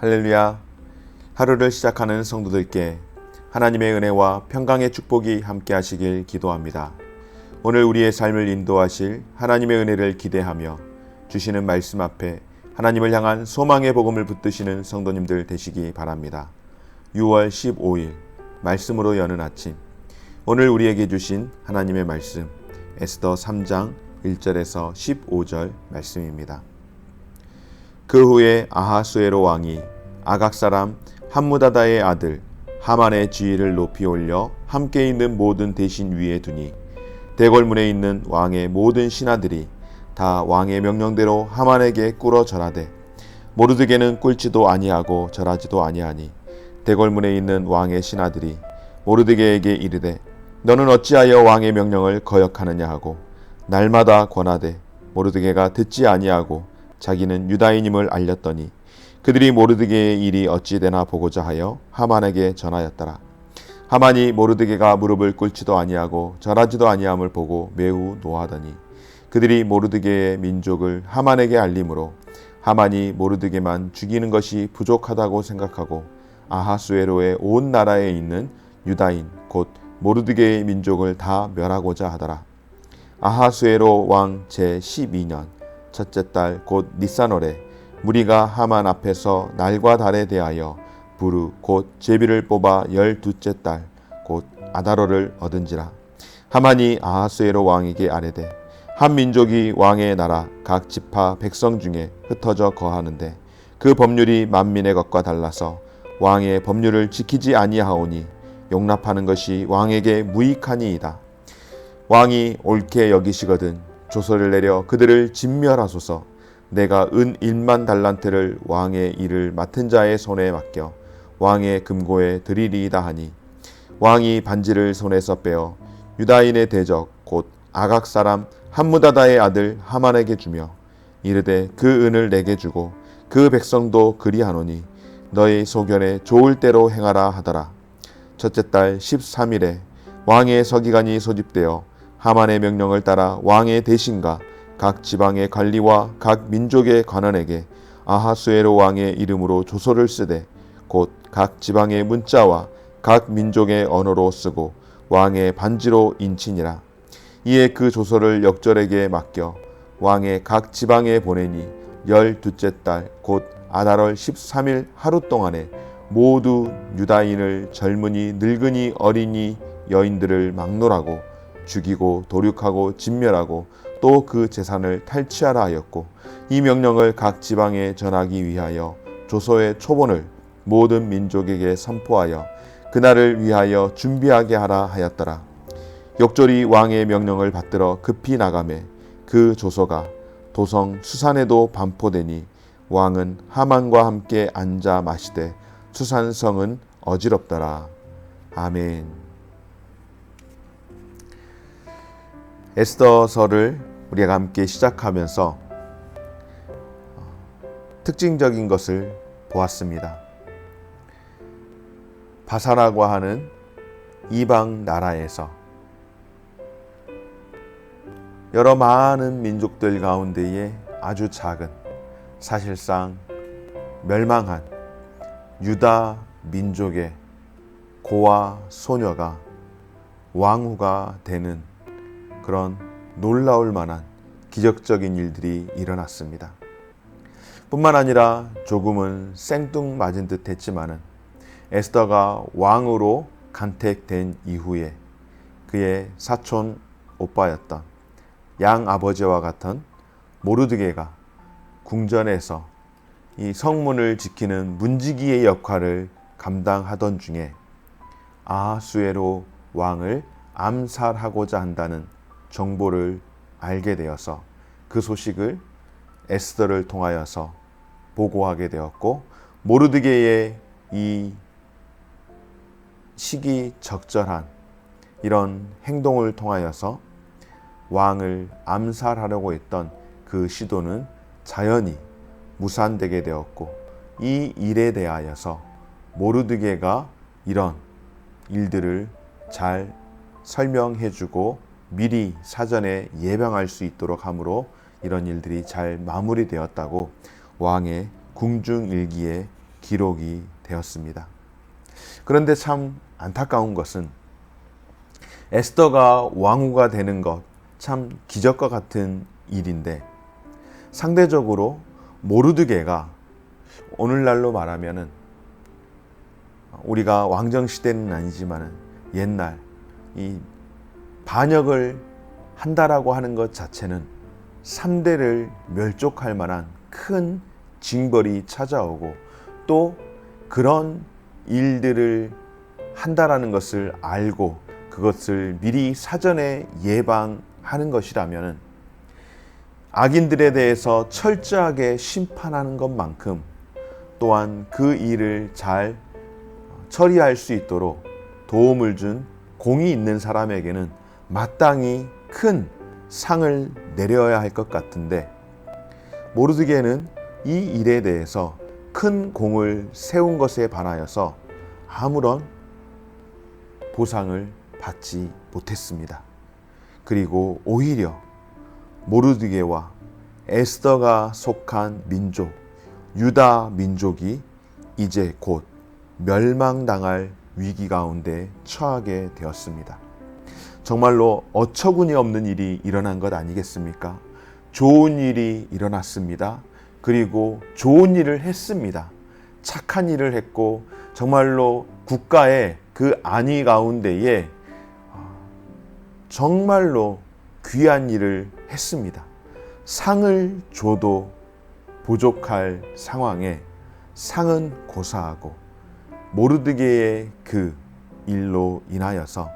할렐루야. 하루를 시작하는 성도들께 하나님의 은혜와 평강의 축복이 함께 하시길 기도합니다. 오늘 우리의 삶을 인도하실 하나님의 은혜를 기대하며 주시는 말씀 앞에 하나님을 향한 소망의 복음을 붙드시는 성도님들 되시기 바랍니다. 6월 15일 말씀으로 여는 아침, 오늘 우리에게 주신 하나님의 말씀 에스더 3장 1절에서 15절 말씀입니다. 그 후에 아하수에로 왕이 아각 사람 함무다다의 아들 하만의 지위를 높이 올려 함께 있는 모든 대신 위에 두니 대궐문에 있는 왕의 모든 신하들이 다 왕의 명령대로 하만에게 꿇어 절하되 모르드게는 꿇지도 아니하고 절하지도 아니하니 대궐문에 있는 왕의 신하들이 모르드게에게 이르되 너는 어찌하여 왕의 명령을 거역하느냐 하고 날마다 권하되 모르드게가 듣지 아니하고 자기는 유다인임을 알렸더니 그들이 모르드게의 일이 어찌 되나 보고자 하여 하만에게 전하였더라. 하만이 모르드게가 무릎을 꿇지도 아니하고 절하지도 아니함을 보고 매우 노하더니 그들이 모르드게의 민족을 하만에게 알림으로 하만이 모르드게만 죽이는 것이 부족하다고 생각하고 아하수에로의 온 나라에 있는 유다인 곧 모르드게의 민족을 다 멸하고자 하더라. 아하수에로 왕 제12년 첫째 달 곧 니산월에 무리가 하만 앞에서 날과 달에 대하여 부르 곧 제비를 뽑아 12째 달 곧 아다로를 얻은지라. 하만이 아하수에로 왕에게 아뢰되 한 민족이 왕의 나라 각 지파 백성 중에 흩어져 거하는데 그 법률이 만민의 것과 달라서 왕의 법률을 지키지 아니하오니 용납하는 것이 왕에게 무익하니이다. 왕이 옳게 여기시거든 조서를 내려 그들을 진멸하소서. 내가 은 1만 달란트를 왕의 일을 맡은 자의 손에 맡겨 왕의 금고에 드리리이다 하니 왕이 반지를 손에서 빼어 유다인의 대적 곧 아각 사람 함무다다의 아들 하만에게 주며 이르되 그 은을 내게 주고 그 백성도 그리하노니 너의 소견에 좋을 대로 행하라 하더라. 첫째 달 13일에 왕의 서기관이 소집되어 하만의 명령을 따라 왕의 대신과 각 지방의 관리와 각 민족의 관원에게 아하수에로 왕의 이름으로 조서를 쓰되 곧 각 지방의 문자와 각 민족의 언어로 쓰고 왕의 반지로 인치니라. 이에 그 조서를 역절에게 맡겨 왕의 각 지방에 보내니 12째 달 곧 아달월 13일 하루 동안에 모두 유다인을 젊은이 늙은이 어린이 여인들을 막론하고 죽이고 도륙하고 진멸하고 또 그 재산을 탈취하라 하였고 이 명령을 각 지방에 전하기 위하여 조서의 초본을 모든 민족에게 선포하여 그날을 위하여 준비하게 하라 하였더라. 역졸이 왕의 명령을 받들어 급히 나가매 그 조서가 도성 수산에도 반포되니 왕은 하만과 함께 앉아 마시되 수산성은 어지럽더라. 아멘. 에스더서를 우리가 함께 시작하면서 특징적인 것을 보았습니다. 바사라고 하는 이방 나라에서 여러 많은 민족들 가운데에 아주 작은, 사실상 멸망한 유다 민족의 고아 소녀가 왕후가 되는 그런 놀라울 만한 기적적인 일들이 일어났습니다. 뿐만 아니라 조금은 생뚱맞은 듯 했지만은 에스더가 왕으로 간택된 이후에 그의 사촌 오빠였던 양 아버지와 같은 모르드게가 궁전에서 이 성문을 지키는 문지기의 역할을 감당하던 중에 아하수에로 왕을 암살하고자 한다는 정보를 알게 되어서 그 소식을 에스더를 통하여서 보고하게 되었고 모르드게의 이 시기적절한 이런 행동을 통하여서 왕을 암살하려고 했던 그 시도는 자연히 무산되게 되었고 이 일에 대하여서 모르드게가 이런 일들을 잘 설명해주고 미리 사전에 예방할 수 있도록 함으로 이런 일들이 잘 마무리되었다고 왕의 궁중일기에 기록이 되었습니다. 그런데 참 안타까운 것은 에스더가 왕후가 되는 것 참 기적과 같은 일인데, 상대적으로 모르드게가 오늘날로 말하면은 우리가 왕정 시대는 아니지만은 옛날 이 반역을 한다라고 하는 것 자체는 3대를 멸족할 만한 큰 징벌이 찾아오고, 또 그런 일들을 한다라는 것을 알고 그것을 미리 사전에 예방하는 것이라면 악인들에 대해서 철저하게 심판하는 것만큼 또한 그 일을 잘 처리할 수 있도록 도움을 준 공이 있는 사람에게는 마땅히 큰 상을 내려야 할 것 같은데, 모르드게는 이 일에 대해서 큰 공을 세운 것에 반하여서 아무런 보상을 받지 못했습니다. 그리고 오히려 모르드게와 에스더가 속한 민족, 유다 민족이 이제 곧 멸망당할 위기 가운데 처하게 되었습니다. 정말로 어처구니 없는 일이 일어난 것 아니겠습니까? 좋은 일이 일어났습니다. 그리고 좋은 일을 했습니다. 착한 일을 했고, 정말로 국가의 그 안위 가운데에 정말로 귀한 일을 했습니다. 상을 줘도 부족할 상황에 상은 고사하고, 모르드게의 그 일로 인하여서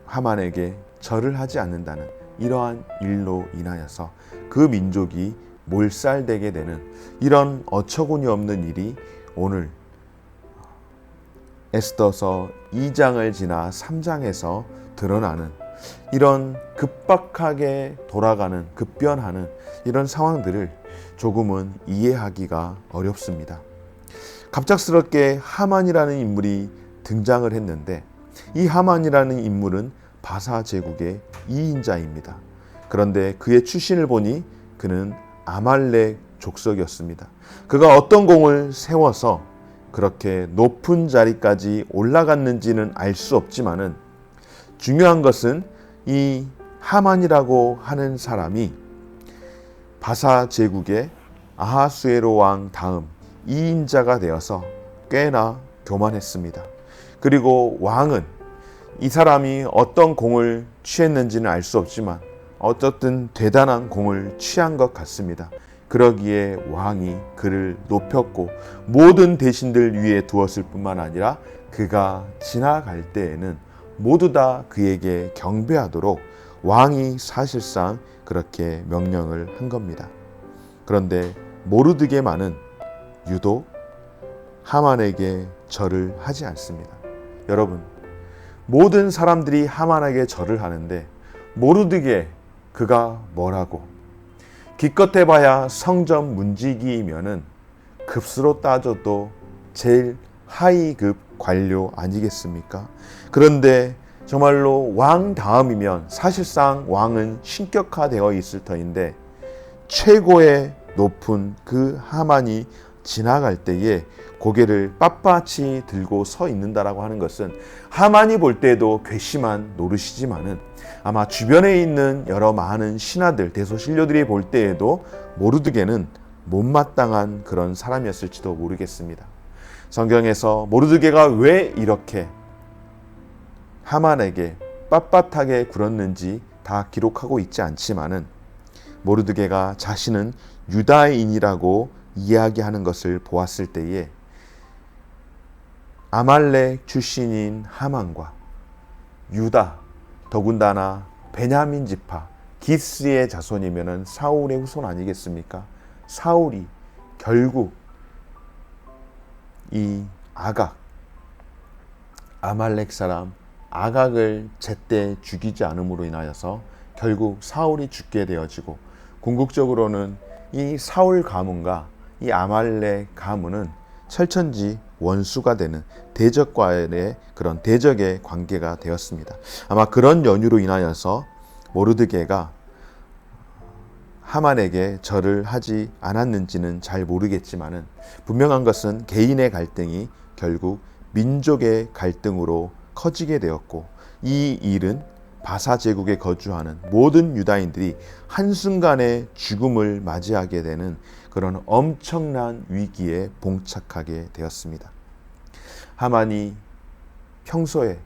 하만에게 절을 하지 않는다는 이러한 일로 인하여서 그 민족이 몰살되게 되는 이런 어처구니 없는 일이 오늘 에스더서 2장을 지나 3장에서 드러나는 이런 급박하게 돌아가는, 급변하는 이런 상황들을 조금은 이해하기가 어렵습니다. 갑작스럽게 하만이라는 인물이 등장을 했는데, 이 하만이라는 인물은 바사 제국의 2인자입니다. 그런데 그의 출신을 보니 그는 아말렉 족속이었습니다. 그가 어떤 공을 세워서 그렇게 높은 자리까지 올라갔는지는 알 수 없지만은, 중요한 것은 이 하만이라고 하는 사람이 바사 제국의 아하수에로 왕 다음 2인자가 되어서 꽤나 교만했습니다. 그리고 왕은 이 사람이 어떤 공을 취했는지는 알 수 없지만 어쨌든 대단한 공을 취한 것 같습니다. 그러기에 왕이 그를 높였고 모든 대신들 위에 두었을 뿐만 아니라 그가 지나갈 때에는 모두 다 그에게 경배하도록 왕이 사실상 그렇게 명령을 한 겁니다. 그런데 모르드게만은 유독 하만에게 절을 하지 않습니다. 여러분, 모든 사람들이 하만에게 절을 하는데 모르드게 그가 뭐라고? 기껏 해봐야 성전 문지기이면은 급수로 따져도 제일 하위급 관료 아니겠습니까? 그런데 정말로 왕 다음이면 사실상 왕은 신격화되어 있을 터인데 최고의 높은 그 하만이 지나갈 때에 고개를 빳빳이 들고 서 있는다라고 하는 것은 하만이 볼 때에도 괘씸한 노릇이지만은 아마 주변에 있는 여러 많은 신하들, 대소신료들이 볼 때에도 모르드게는 못마땅한 그런 사람이었을지도 모르겠습니다. 성경에서 모르드게가 왜 이렇게 하만에게 빳빳하게 굴었는지 다 기록하고 있지 않지만은 모르드게가 자신은 유다인이라고 이야기하는 것을 보았을 때에 아말렉 출신인 하만과 유다, 더군다나 베냐민 지파 기스의 자손이면은 사울의 후손 아니겠습니까? 사울이 결국 이 아말렉 사람 아각을 제때 죽이지 않음으로 인하여서 결국 사울이 죽게 되어지고, 궁극적으로는 이 사울 가문과 이 아말렉 가문은 철천지 원수가 되는 대적과의 그런 대적의 관계가 되었습니다. 아마 그런 연유로 인하여서 모르드게가 하만에게 절을 하지 않았는지는 잘 모르겠지만은 분명한 것은 개인의 갈등이 결국 민족의 갈등으로 커지게 되었고, 이 일은 바사 제국에 거주하는 모든 유다인들이 한순간에 죽음을 맞이하게 되는 그런 엄청난 위기에 봉착하게 되었습니다. 하만이 평소에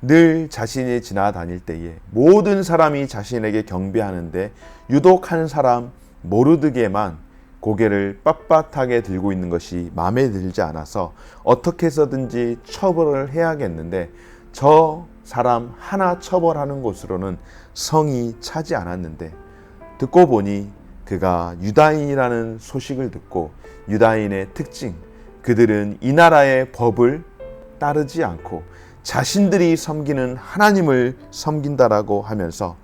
늘 자신이 지나다닐 때에 모든 사람이 자신에게 경배하는데 유독 한 사람 모르드게만 고개를 빳빳하게 들고 있는 것이 마음에 들지 않아서 어떻게 해서든지 처벌을 해야겠는데, 저 사람 하나 처벌하는 곳으로는 성이 차지 않았는데, 듣고 보니 그가 유다인이라는 소식을 듣고 유다인의 특징, 그들은 이 나라의 법을 따르지 않고 자신들이 섬기는 하나님을 섬긴다라고 하면서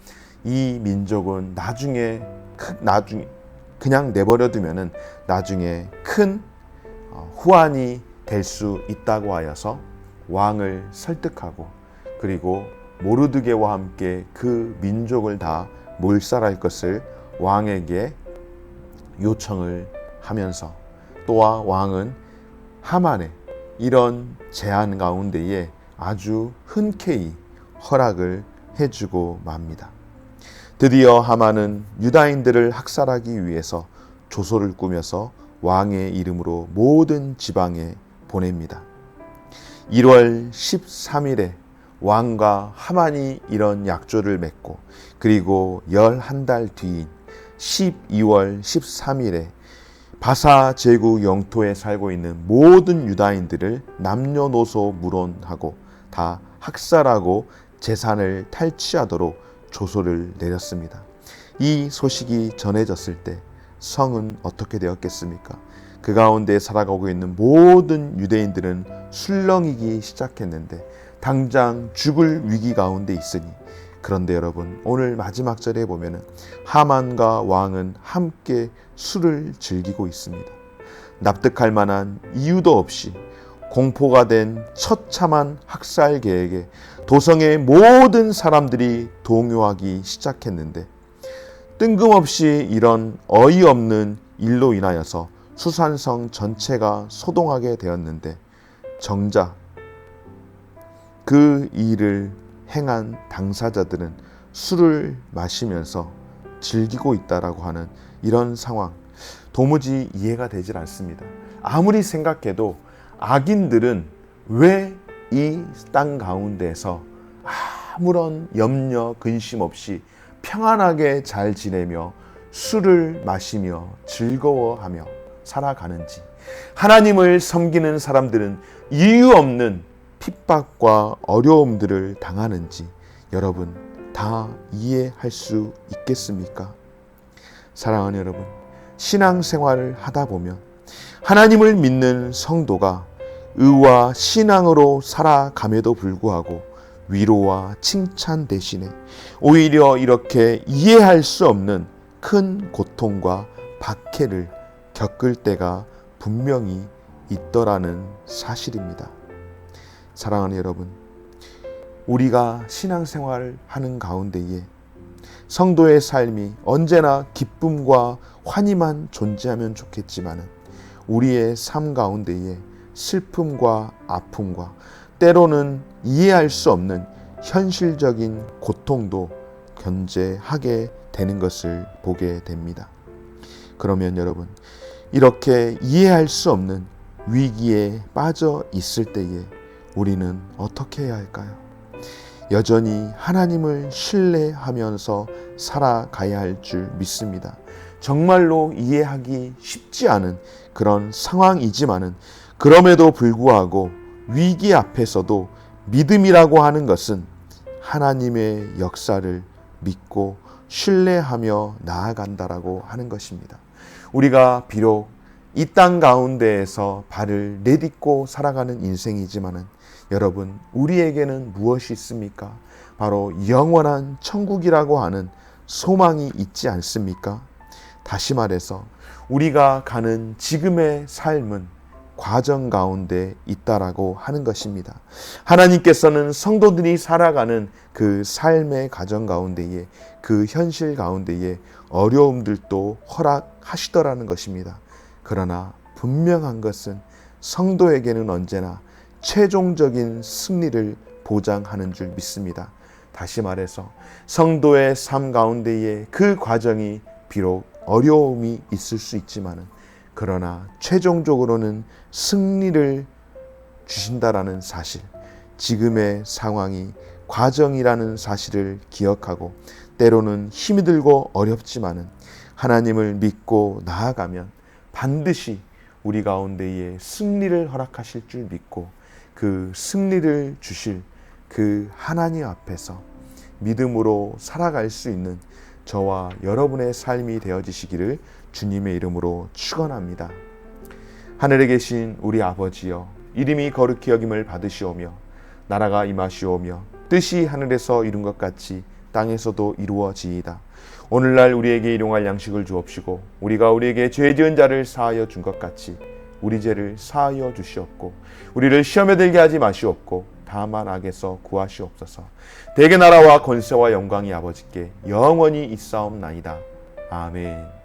이 민족은 나중에 그냥 내버려 두면은 나중에 큰 후환이 될 수 있다고 하여서 왕을 설득하고, 그리고 모르드게와 함께 그 민족을 다 몰살할 것을 왕에게 요청을 하면서, 또한 왕은 하만의 이런 제안 가운데에 아주 흔쾌히 허락을 해주고 맙니다. 드디어 하만은 유다인들을 학살하기 위해서 조소를 꾸며서 왕의 이름으로 모든 지방에 보냅니다. 1월 13일에 왕과 하만이 이런 약조를 맺고, 그리고 11달 뒤인 12월 13일에 바사 제국 영토에 살고 있는 모든 유다인들을 남녀노소 물론하고 다 학살하고 재산을 탈취하도록 조소를 내렸습니다. 이 소식이 전해졌을 때 성은 어떻게 되었겠습니까? 그 가운데 살아가고 있는 모든 유대인들은 술렁이기 시작했는데 당장 죽을 위기 가운데 있으니, 그런데 여러분, 오늘 마지막 절에 보면은 하만과 왕은 함께 술을 즐기고 있습니다. 납득할 만한 이유도 없이 공포가 된 처참한 학살 계획에 도성의 모든 사람들이 동요하기 시작했는데, 뜬금없이 이런 어이없는 일로 인하여서 수산성 전체가 소동하게 되었는데, 정작 그 일을 행한 당사자들은 술을 마시면서 즐기고 있다라고 하는 이런 상황, 도무지 이해가 되질 않습니다. 아무리 생각해도 악인들은 왜 이 땅 가운데서 아무런 염려 근심 없이 평안하게 잘 지내며 술을 마시며 즐거워하며 살아가는지, 하나님을 섬기는 사람들은 이유 없는 핍박과 어려움들을 당하는지 여러분 다 이해할 수 있겠습니까? 사랑하는 여러분, 신앙생활을 하다 보면 하나님을 믿는 성도가 의와 신앙으로 살아감에도 불구하고 위로와 칭찬 대신에 오히려 이렇게 이해할 수 없는 큰 고통과 박해를 겪을 때가 분명히 있더라는 사실입니다. 사랑하는 여러분, 우리가 신앙생활을 하는 가운데에 성도의 삶이 언제나 기쁨과 환희만 존재하면 좋겠지만, 우리의 삶 가운데에 슬픔과 아픔과 때로는 이해할 수 없는 현실적인 고통도 견제하게 되는 것을 보게 됩니다. 그러면 여러분, 이렇게 이해할 수 없는 위기에 빠져 있을 때에 우리는 어떻게 해야 할까요? 여전히 하나님을 신뢰하면서 살아가야 할 줄 믿습니다. 정말로 이해하기 쉽지 않은 그런 상황이지만은, 그럼에도 불구하고 위기 앞에서도 믿음이라고 하는 것은 하나님의 역사를 믿고 신뢰하며 나아간다라고 하는 것입니다. 우리가 비록 이 땅 가운데에서 발을 내딛고 살아가는 인생이지만은, 여러분, 우리에게는 무엇이 있습니까? 바로 영원한 천국이라고 하는 소망이 있지 않습니까? 다시 말해서 우리가 가는 지금의 삶은 과정 가운데 있다라고 하는 것입니다. 하나님께서는 성도들이 살아가는 그 삶의 과정 가운데에, 그 현실 가운데에 어려움들도 허락하시더라는 것입니다. 그러나 분명한 것은 성도에게는 언제나 최종적인 승리를 보장하는 줄 믿습니다. 다시 말해서 성도의 삶 가운데에 그 과정이 비록 어려움이 있을 수 있지만은, 그러나 최종적으로는 승리를 주신다라는 사실, 지금의 상황이 과정이라는 사실을 기억하고, 때로는 힘이 들고 어렵지만은 하나님을 믿고 나아가면 반드시 우리 가운데에 승리를 허락하실 줄 믿고, 그 승리를 주실 그 하나님 앞에서 믿음으로 살아갈 수 있는 저와 여러분의 삶이 되어지시기를 주님의 이름으로 축원합니다. 하늘에 계신 우리 아버지여, 이름이 거룩히 여김을 받으시오며 나라가 임하시오며 뜻이 하늘에서 이룬 것 같이 땅에서도 이루어지이다. 오늘날 우리에게 일용할 양식을 주옵시고, 우리가 우리에게 죄 지은 자를 사하여 준 것 같이 우리 죄를 사하여 주시옵고, 우리를 시험에 들게 하지 마시옵고 다만 악에서 구하시옵소서. 대개 나라와 권세와 영광이 아버지께 영원히 있사옵나이다. 아멘.